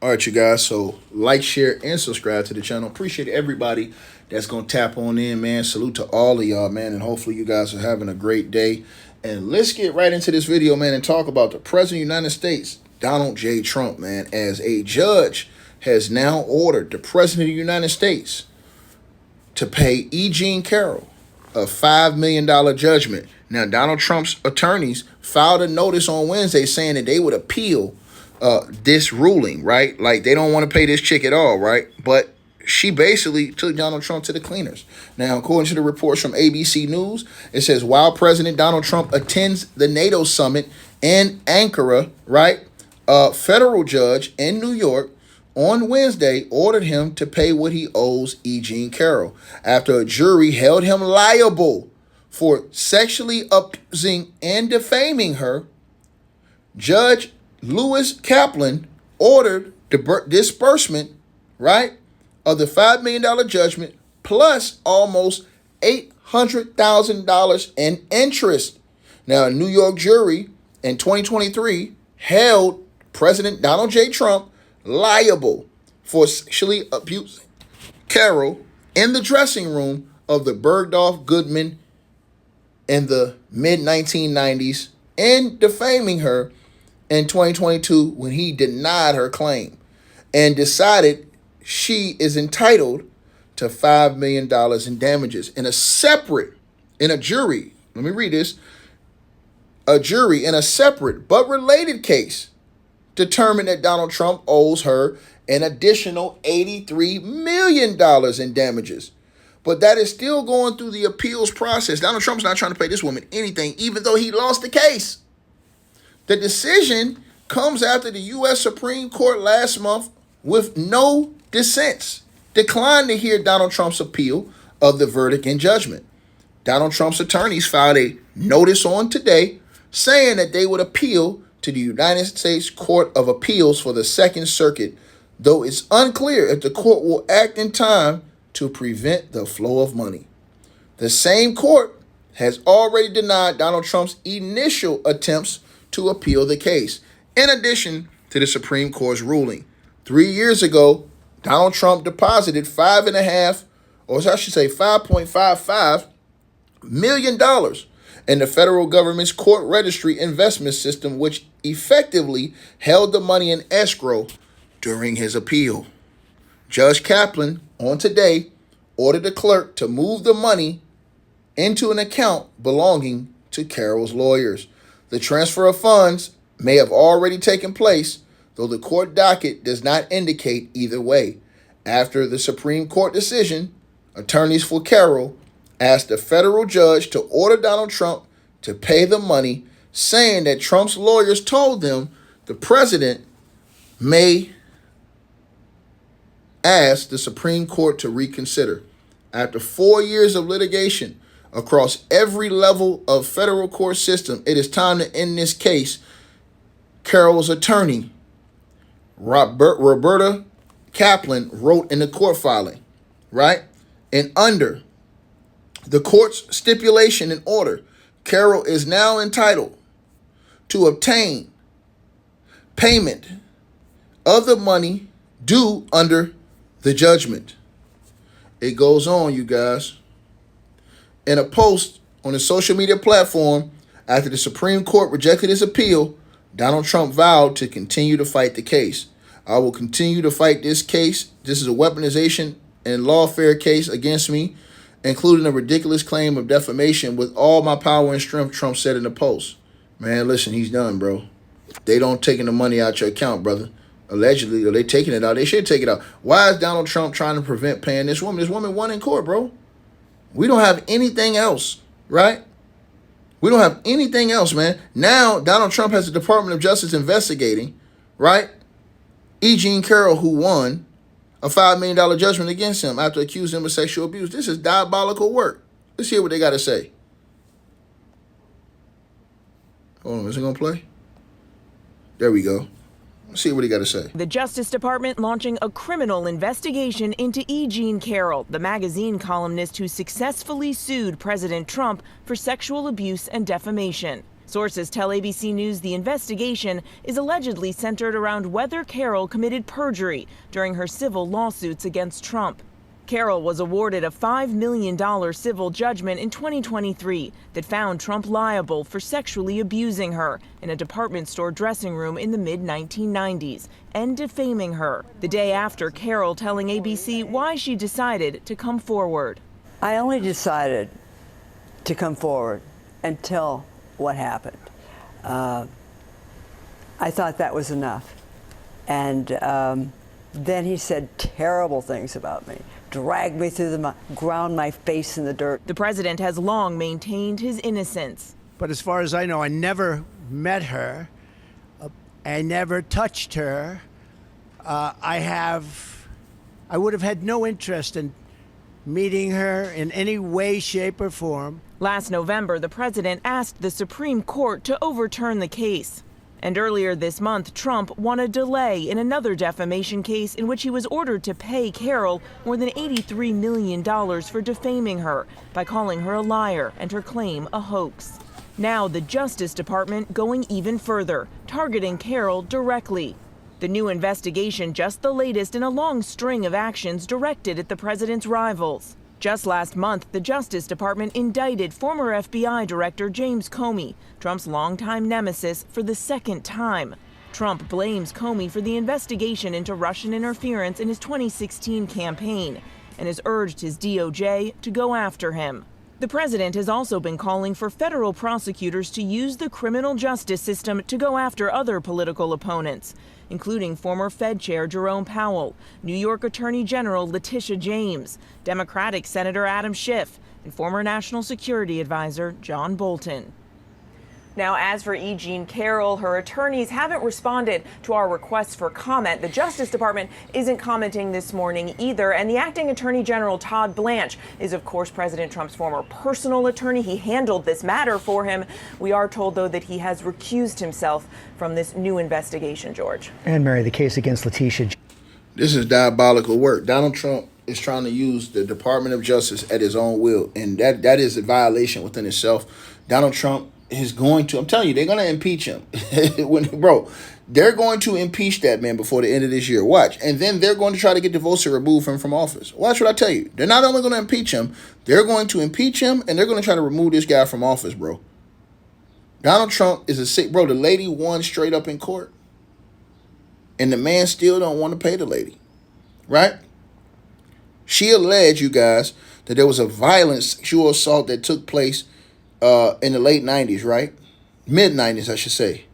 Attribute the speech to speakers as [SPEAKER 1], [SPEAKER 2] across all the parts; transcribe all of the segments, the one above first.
[SPEAKER 1] All right, you guys. So like, share, and subscribe to the channel. Appreciate everybody that's gonna tap on in, man. Salute to all of y'all, man, and hopefully you guys are having a great day. And let's get right into this video, man, and talk about the President of the United States, Donald J. Trump, man, as a judge has now ordered the President of the United States to pay E. Jean Carroll a $5 million judgment. Now, Donald Trump's attorneys filed a notice on Wednesday saying that they would appeal this ruling, right? Like, they don't want to pay this chick at all, right? But she basically took Donald Trump to the cleaners. Now, according to the reports from ABC News, it says while President Donald Trump attends the NATO summit in Ankara, right, a federal judge in New York on Wednesday ordered him to pay what he owes E. Jean Carroll after a jury held him liable for sexually abusing and defaming her. Judge Lewis Kaplan ordered the disbursement, right, of the $5 million judgment plus almost $800,000 in interest. Now, a New York jury in 2023 held President Donald J. Trump liable for sexually abusing Carroll in the dressing room of the Bergdorf Goodman in the mid-1990s and defaming her in 2022 when he denied her claim and decided she is entitled to $5 million in damages. In a jury, let me read this, a jury in a separate but related case determined that Donald Trump owes her an additional $83 million in damages. But that is still going through the appeals process. Donald Trump's not trying to pay this woman anything, even though he lost the case. The decision comes after the U.S. Supreme Court last month, with no dissents, declined to hear Donald Trump's appeal of the verdict and judgment. Donald Trump's attorneys filed a notice on today saying that they would appeal to the United States Court of Appeals for the Second Circuit, though it's unclear if the court will act in time to prevent the flow of money. The same court has already denied Donald Trump's initial attempts to appeal the case, in addition to the Supreme Court's ruling. 3 years ago, Donald Trump deposited $5.55 million in the federal government's court registry investment system, which effectively held the money in escrow during his appeal. Judge Kaplan, on today, ordered the clerk to move the money into an account belonging to Carroll's lawyers. The transfer of funds may have already taken place, though the court docket does not indicate either way. After the Supreme Court decision, attorneys for Carroll asked the federal judge to order Donald Trump to pay the money, saying that Trump's lawyers told them the president may ask the Supreme Court to reconsider. After 4 years of litigation across every level of federal court system, it is time to end this case, Carroll's attorney, Roberta Kaplan, wrote in the court filing, right? And under the court's stipulation and order, Carroll is now entitled to obtain payment of the money due under the judgment. It goes on, you guys. In a post on a social media platform, after the Supreme Court rejected his appeal, Donald Trump vowed to continue to fight the case. I will continue to fight this case. This is a weaponization and lawfare case against me, including a ridiculous claim of defamation with all my power and strength, Trump said in the post. Man, listen, he's done, bro. They don't taking the money out your account, brother. Allegedly, or they taking it out. They should take it out. Why is Donald Trump trying to prevent paying this woman? This woman won in court, bro. We don't have anything else, right? We don't have anything else, man. Now, Donald Trump has the Department of Justice investigating, right, E. Jean Carroll, who won a $5 million judgment against him after accusing him of sexual abuse. This is diabolical work. Let's hear what they got to say. Hold on, is it going to play? There we go. Let's see what he got to say.
[SPEAKER 2] The Justice Department launching a criminal investigation into E. Jean Carroll, the magazine columnist who successfully sued President Trump for sexual abuse and defamation. Sources tell ABC News the investigation is allegedly centered around whether Carroll committed perjury during her civil lawsuits against Trump. Carroll was awarded a $5 million civil judgment in 2023 that found Trump liable for sexually abusing her in a department store dressing room in the mid-1990s and defaming her, the day after Carroll telling ABC why she decided to come forward.
[SPEAKER 3] I only decided to come forward and tell what happened. I thought that was enough. And then he said terrible things about me, dragged me through the mud, ground my face in the dirt.
[SPEAKER 2] The president has long maintained his innocence.
[SPEAKER 4] But as far as I know, I never met her. I never touched her. I would have had no interest in meeting her in any way, shape, or form.
[SPEAKER 2] Last November, the president asked the Supreme Court to overturn the case. And earlier this month, Trump won a delay in another defamation case in which he was ordered to pay Carroll more than $83 million for defaming her by calling her a liar and her claim a hoax. Now the Justice Department going even further, targeting Carroll directly. The new investigation just the latest in a long string of actions directed at the president's rivals. Just last month, the Justice Department indicted former FBI Director James Comey, Trump's longtime nemesis, for the second time. Trump blames Comey for the investigation into Russian interference in his 2016 campaign and has urged his DOJ to go after him. The president has also been calling for federal prosecutors to use the criminal justice system to go after other political opponents, including former Fed Chair Jerome Powell, New York Attorney General Letitia James, Democratic Senator Adam Schiff, and former National Security Advisor John Bolton. Now, as for E. Jean Carroll, her attorneys haven't responded to our requests for comment. The Justice Department isn't commenting this morning either. And the acting Attorney General, Todd Blanche, is, of course, President Trump's former personal attorney. He handled this matter for him. We are told, though, that he has recused himself from this new investigation, George.
[SPEAKER 5] And Mary, the case against Letitia.
[SPEAKER 1] This is diabolical work. Donald Trump is trying to use the Department of Justice at his own will. And that is a violation within itself. Donald Trump is going to, I'm telling you, they're going to impeach him. They're going to impeach that man before the end of this year. Watch. And then they're going to try to get divorced or remove him from office. Watch what I tell you. They're not only going to impeach him, they're going to impeach him and they're going to try to remove this guy from office, bro. Donald Trump is a sick, bro. The lady won straight up in court. And the man still don't want to pay the lady. Right? She alleged, you guys, that there was a violent sexual assault that took place in the late 90s, right? Mid-90s, I should say.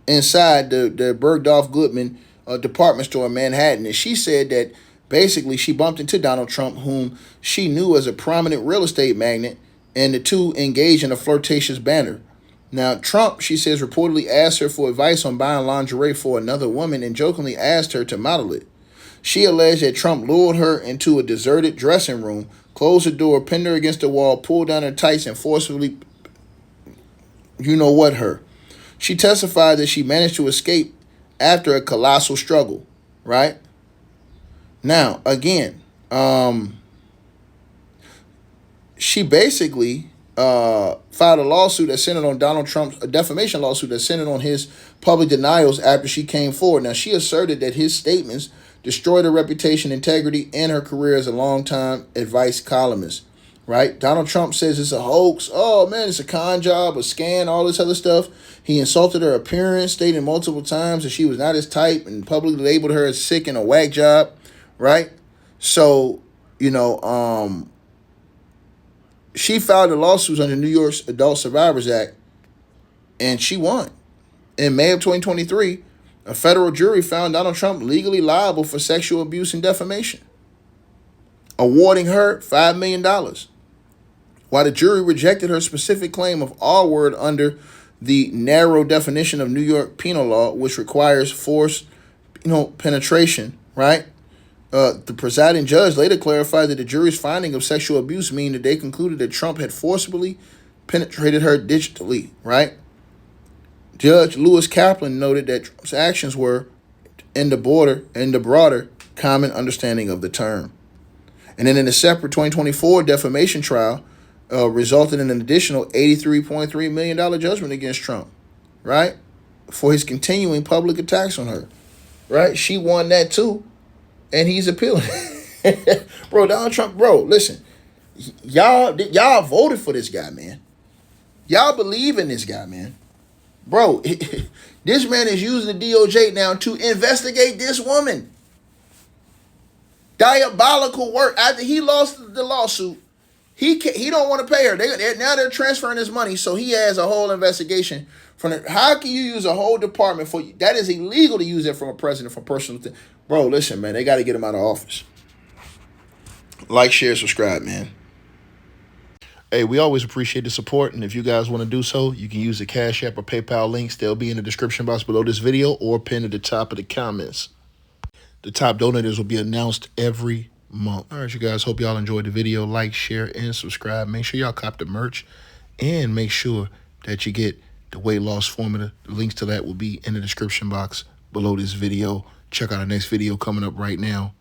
[SPEAKER 1] Inside the Bergdorf Goodman department store in Manhattan. And she said that basically she bumped into Donald Trump, whom she knew as a prominent real estate magnate, and the two engaged in a flirtatious banter. Now, Trump, she says, reportedly asked her for advice on buying lingerie for another woman and jokingly asked her to model it. She alleged that Trump lured her into a deserted dressing room, closed the door, pinned her against the wall, pulled down her tights, and forcefully, her. She testified that she managed to escape after a colossal struggle, right? Now, again, she basically filed a lawsuit that centered on Donald Trump's, a defamation lawsuit that centered on his public denials after she came forward. Now, she asserted that his statements destroyed her reputation, integrity, and her career as a longtime advice columnist, right? Donald Trump says it's a hoax. Oh, man, it's a con job, a scam, all this other stuff. He insulted her appearance, stating multiple times that she was not his type, and publicly labeled her as sick and a whack job, right? So, she filed a lawsuit under New York's Adult Survivors Act, and she won. In May of 2023, a federal jury found Donald Trump legally liable for sexual abuse and defamation, awarding her $5 million, while the jury rejected her specific claim of R-word under the narrow definition of New York penal law, which requires forced, penetration, right? The presiding judge later clarified that the jury's finding of sexual abuse mean that they concluded that Trump had forcibly penetrated her digitally, right? Judge Lewis Kaplan noted that Trump's actions were in the broader common understanding of the term. And then in a separate 2024 defamation trial, resulted in an additional $83.3 million judgment against Trump, right? For his continuing public attacks on her, right? She won that too, and he's appealing. Bro, Donald Trump, bro, listen, y'all voted for this guy, man. Y'all believe in this guy, man. Bro, this man is using the DOJ now to investigate this woman. Diabolical work. After he lost the lawsuit, he don't want to pay her. Now they're transferring his money, so he has a whole investigation. How can you use a whole department for that? Is illegal to use it from a president for personal thing. Bro, listen, man, they got to get him out of office. Like, share, subscribe, man. Hey, we always appreciate the support, and if you guys want to do so, you can use the Cash App or PayPal links. They'll be in the description box below this video or pinned at the top of the comments. The top donators will be announced every month. All right, you guys, hope y'all enjoyed the video. Like, share, and subscribe. Make sure y'all cop the merch, and make sure that you get the weight loss formula. The links to that will be in the description box below this video. Check out our next video coming up right now.